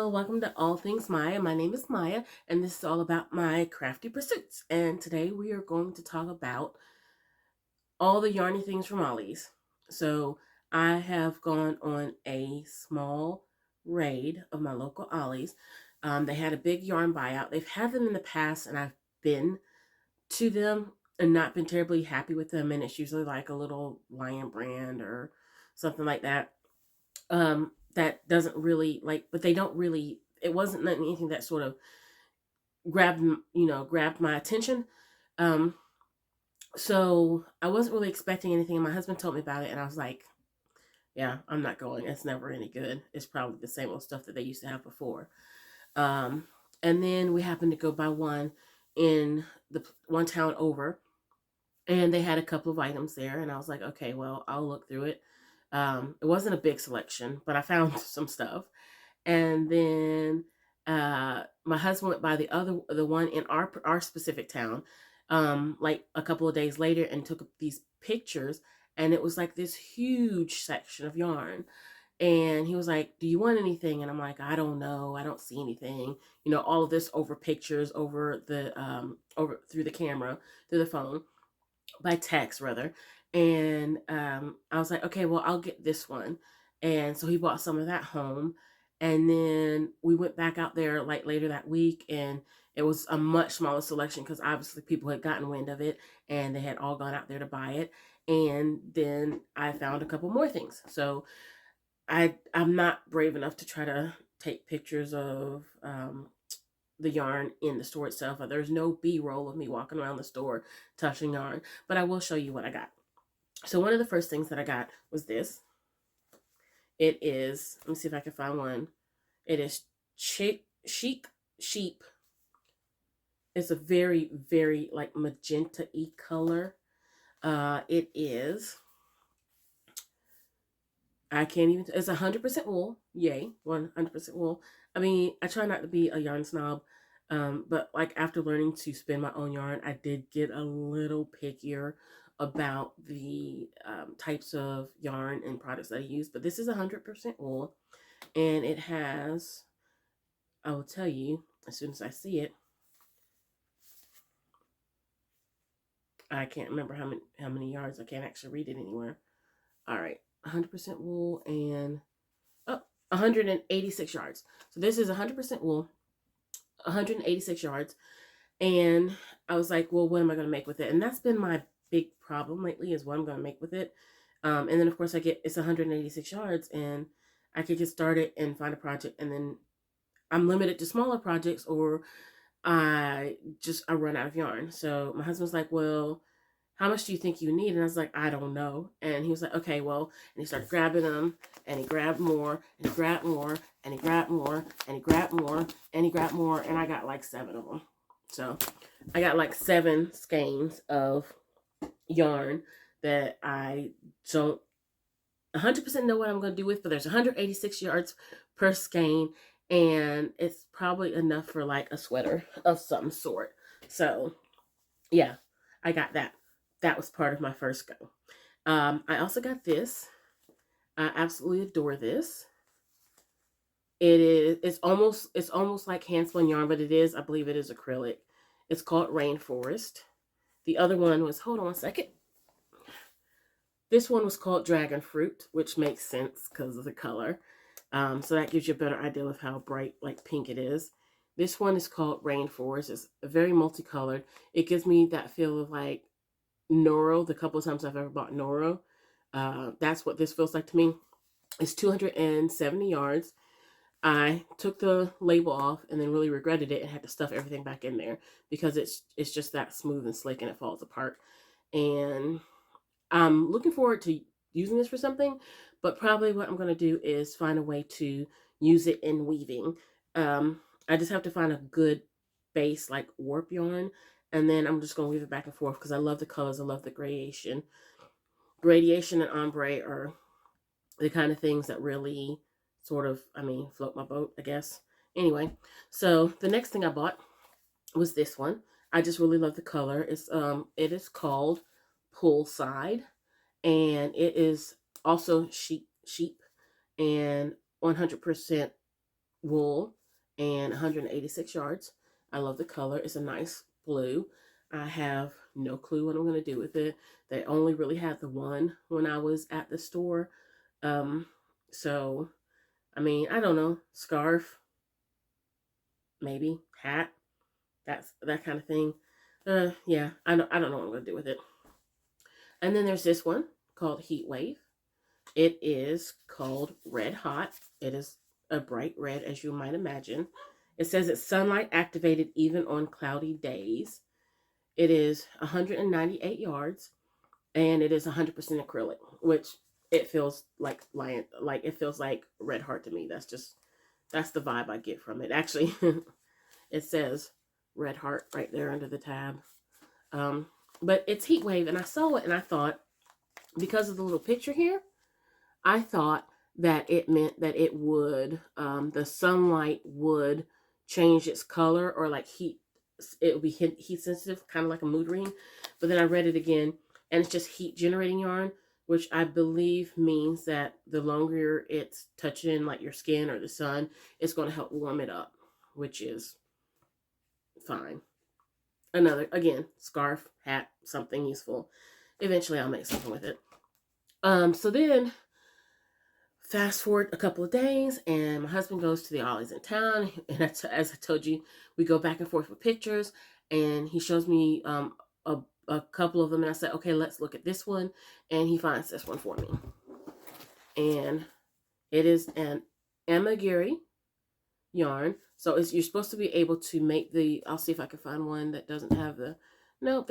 Hello, welcome to All Things Maya. My name is Maya, and this is all about my crafty pursuits. And today we are going to talk about all the yarny things from Ollie's. So I have gone on a small raid of my local Ollie's. They had a big yarn buyout. They've had them in the past, and I've been to them and not been terribly happy with them. And it's usually like a little Lion brand or something like that. That doesn't really like, but they don't really. It wasn't anything that sort of grabbed my attention. Um, so I wasn't really expecting anything. And my husband told me about it, and I was like, "Yeah, I'm not going. It's never any good. It's probably the same old stuff that they used to have before." Um, and then we happened to go by one in the one town over, and they had a couple of items there, and I was like, "Okay, well, I'll look through it." It wasn't a big selection, but I found some stuff. And then my husband went by the one in our specific town, like a couple of days later, and took these pictures, and it was like this huge section of yarn. And he was like, "Do you want anything?" And I'm like, "I don't know. I don't see anything." All of this over pictures, over through the camera, through the phone, by text rather. And I was like, "Okay, well, I'll get this one." And so he bought some of that home. And then we went back out there like later that week, and it was a much smaller selection because obviously people had gotten wind of it and they had all gone out there to buy it. And then I found a couple more things. So I'm not brave enough to try to take pictures of the yarn in the store itself. There's no B-roll of me walking around the store touching yarn, but I will show you what I got. So one of the first things that I got was this. It is, let me see if I can find one. It is chic sheep. It's a very, very like magenta-y color. It is, I can't even, it's 100% wool. Yay, 100% wool. I mean, I try not to be a yarn snob, but like after learning to spin my own yarn, I did get a little pickier about the types of yarn and products that I use. But this is 100% wool, and it has, I will tell you as soon as I see it. I can't remember how many yards. I can't actually read it anywhere. All right, 100% wool and 186 yards. So this is 100% wool, 186 yards. And I was like, well, what am I going to make with it? And that's been my big problem lately, is what I'm going to make with it. And then, of course, it's 186 yards, and I could get started and find a project. And then I'm limited to smaller projects, or I run out of yarn. So my husband's like, well, how much do you think you need? And I was like, I don't know. And he was like, okay, well, and he started grabbing them, and he grabbed more, and he grabbed more, and he grabbed more, and he grabbed more, and he grabbed more, and I got like 7 of them. So I got like 7 skeins of yarn that I don't 100% know what I'm going to do with, but there's 186 yards per skein, and it's probably enough for like a sweater of some sort. So yeah, I got that. That was part of my first go. I also got this. I absolutely adore this. It's almost like hand spun yarn, but I believe it is acrylic. It's called Rainforest. The other one was, hold on a second. This one was called Dragon Fruit, which makes sense because of the color. So that gives you a better idea of how bright, like pink it is. This one is called Rainforest. It's very multicolored. It gives me that feel of like Noro, the couple of times I've ever bought Noro. That's what this feels like to me. It's 270 yards. I took the label off and then really regretted it and had to stuff everything back in there because it's just that smooth and slick and it falls apart. And I'm looking forward to using this for something, but probably what I'm going to do is find a way to use it in weaving. I just have to find a good base like warp yarn, and then I'm just going to weave it back and forth because I love the colors. I love the gradation. Gradation and ombre are the kind of things that really sort of, float my boat, I guess. Anyway, so the next thing I bought was this one. I just really love the color. It is called Poolside, and it is also sheep and 100% wool and 186 yards. I love the color. It's a nice blue. I have no clue what I'm going to do with it. They only really had the one when I was at the store. Um, so, I mean, I don't know. Scarf, maybe. Hat. That's that kind of thing. Yeah, I don't know what I'm going to do with it. And then there's this one called Heat Wave. It is called Red Hot. It is a bright red, as you might imagine. It says it's sunlight activated even on cloudy days. It is 198 yards, and it is 100% acrylic, which it feels like lion, like it feels like Red Heart to me. That's the vibe I get from it. Actually, it says Red Heart right there under the tab. Um, but it's Heat Wave, and I saw it, and I thought, because of the little picture here, I thought that it meant that it would, the sunlight would change its color, or like heat, it would be heat sensitive, kind of like a mood ring. But then I read it again, and it's just heat generating yarn, which I believe means that the longer it's touching like your skin or the sun, it's going to help warm it up, which is fine. Another, again, scarf, hat, something useful. Eventually I'll make something with it. So then fast forward a couple of days, and my husband goes to the Ollies in town. And as I told you, we go back and forth with pictures, and he shows me a couple of them, and I said, okay, let's look at this one. And he finds this one for me. And it is an amagiri yarn. So you're supposed to be able to make the, I'll see if I can find one that doesn't have the, no,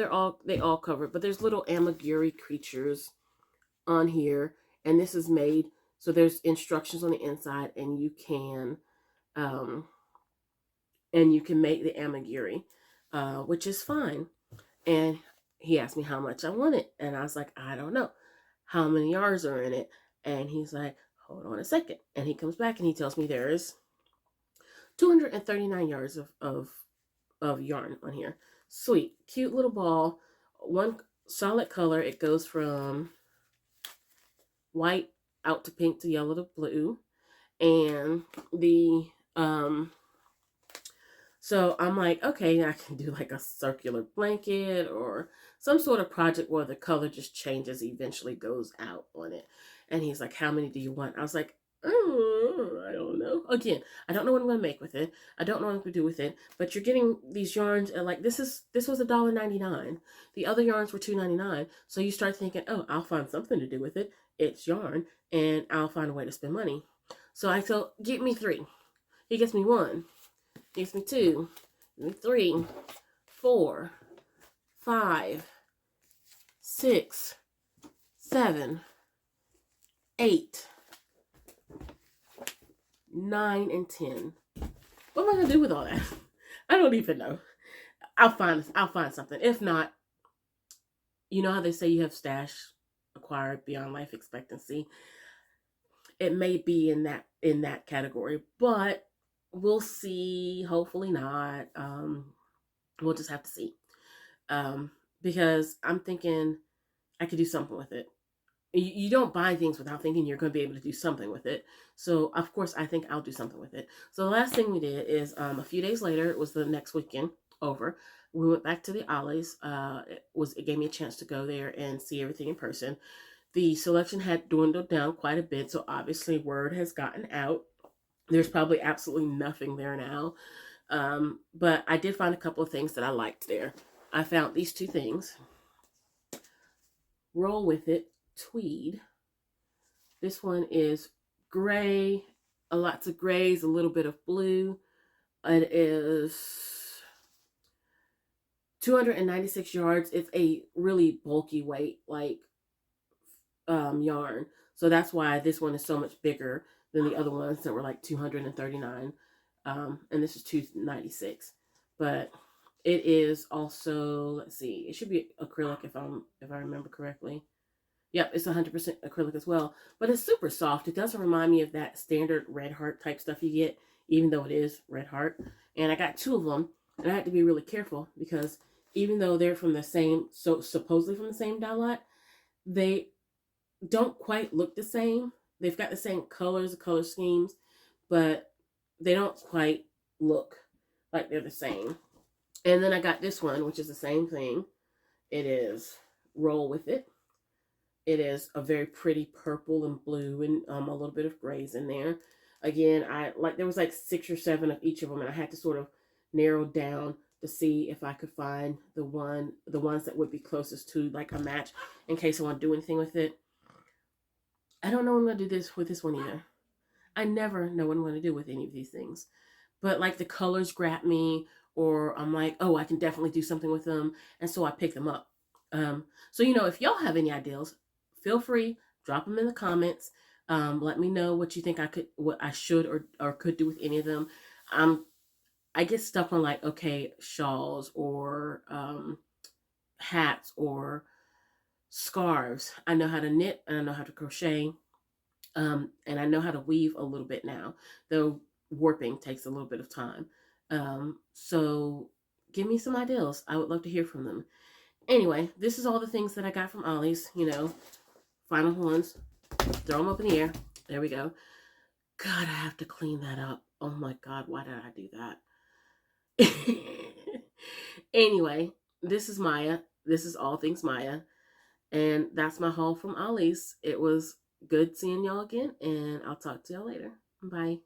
they all cover it, but there's little amagiri creatures on here, and this is made, so there's instructions on the inside, and you can make the amagiri, which is fine. And he asked me how much I wanted, and I was like, I don't know. How many yards are in it? And he's like, hold on a second. And he comes back and he tells me there's 239 yards of yarn on here. Sweet, cute little ball, one solid color. It goes from white out to pink to yellow to blue. And the so I'm like, okay, I can do like a circular blanket or some sort of project where the color just changes, eventually goes out on it. And he's like, how many do you want? I was like, oh, I don't know. Again, I don't know what I'm going to make with it. I don't know what I'm going to do with it. But you're getting these yarns, and like this was $1.99. The other yarns were $2.99. So you start thinking, oh, I'll find something to do with it. It's yarn, and I'll find a way to spend money. So I tell, get me 3. He gets me 1. He gets me 2. Give me 3, 4, 5, 6, 7, 8, 9, and 10. What am I gonna do with all that? I don't even know. I'll find something. If not, you know how they say you have stash acquired beyond life expectancy. It may be in that category, but we'll see. Hopefully not. We'll just have to see. Because I'm thinking I could do something with it. You don't buy things without thinking you're going to be able to do something with it. So, of course, I think I'll do something with it. So, the last thing we did is a few days later, it was the next weekend over. We went back to the Ollies. It gave me a chance to go there and see everything in person. The selection had dwindled down quite a bit, so obviously word has gotten out. There's probably absolutely nothing there now. But I did find a couple of things that I liked there. I found these 2 things. Roll With It tweed. This one is gray, lots of grays, a little bit of blue. It is 296 yards. It's a really bulky weight, like yarn. So that's why this one is so much bigger than the other ones that were like 239. And this is 296. But it is also, let's see, it should be acrylic if I remember correctly. Yep, it's 100% acrylic as well. But it's super soft. It doesn't remind me of that standard Red Heart type stuff you get, even though it is Red Heart. And I got 2 of them, and I had to be really careful because even though they're from the same, so supposedly from the same dye lot, they don't quite look the same. They've got the same colors, color schemes, but they don't quite look like they're the same. And then I got this one, which is the same thing. It is Roll With It. It is a very pretty purple and blue and a little bit of grays in there. Again, I like there was like 6 or 7 of each of them, and I had to sort of narrow down to see if I could find the ones that would be closest to like a match in case I want to do anything with it. I don't know what I'm gonna do this with this one either. I never know what I'm gonna do with any of these things. But like the colors grab me, or I'm like, oh, I can definitely do something with them, and so I pick them up. So if y'all have any ideas, feel free, drop them in the comments. Let me know what you think what I should or could do with any of them. I get stuck on like, okay, shawls or hats or scarves. I know how to knit and I know how to crochet. And I know how to weave a little bit now, though warping takes a little bit of time. So give me some ideas. I would love to hear from them. Anyway, this is all the things that I got from Ollie's, final ones. Throw them up in the air. There we go. God, I have to clean that up. Oh my God, why did I do that? Anyway, this is Maya. This is All Things Maya. And that's my haul from Ollie's. It was good seeing y'all again, and I'll talk to y'all later. Bye.